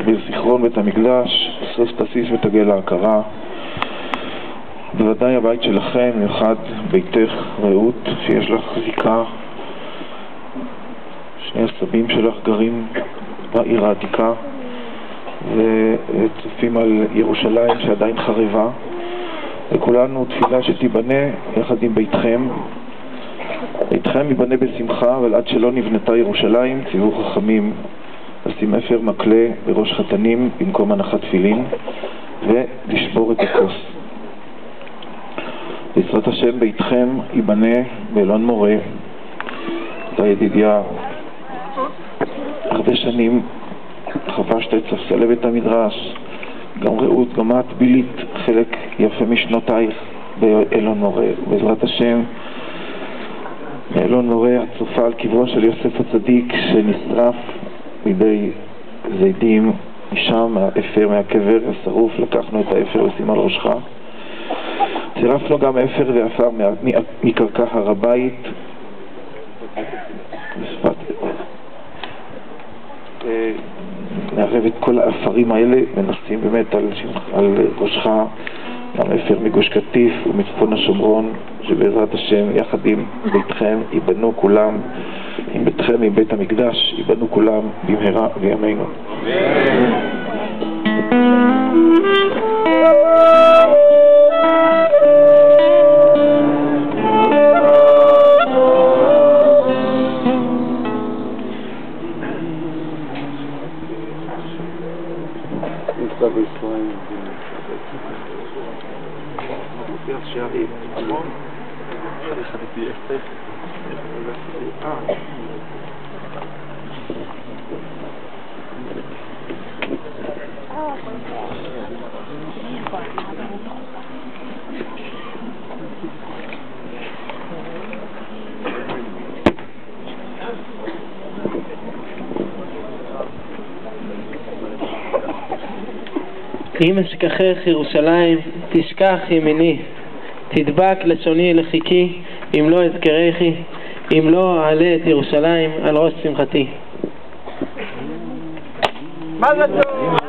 בזיכרון בית המקדש, סוף תסיס ותגל ההכרה. בוודאי הבית שלכם, במיוחד ביתך רעות, שיש לך זיקה. שני הסבים שלך גרים בעיר העתיקה וצופים על ירושלים שעדיין חרבה, וכולנו תפילה שתיבנה יחד עם ביתכם. ביתכם ייבנה בשמחה, אבל עד שלא נבנתה ירושלים ציוו חכמים לשים אפר מקלה בראש חתנים במקום הנחת תפילין ולשבור את הכוס. בעזרת השם ביתכם ייבנה באלון מורה. אתה ידידיה, הרבה שנים חבשת את ספסלי בית המדרש, גם רעות, גם את בילית חלק יפה משנותייך באלון מורה. בעזרת השם באלון מורה הצופה על קברו של יוסף הצדיק שנשרף בידי זידים, משם האפר מהקבר השרוף, לקחנו את האפר ושים על ראשך. צירפנו גם אפר ואפר מקרקע הר הבית נערב את כל האפרים האלה ונשים באמת על ראשך גם אפר מגוש קטיף ומצפון השומרון, שבעזרת השם יחד עם ביתכם ייבנו כולם, עם ביתכם, עם בית המקדש ייבנו כולם במהרה בימינו. אם אשכחך ירושלים תשכח ימיני, תדבק לשוני לחיקי, אם לא אזכרכי, אם לא אעלה את ירושלים על ראש שמחתי. מזל טוב.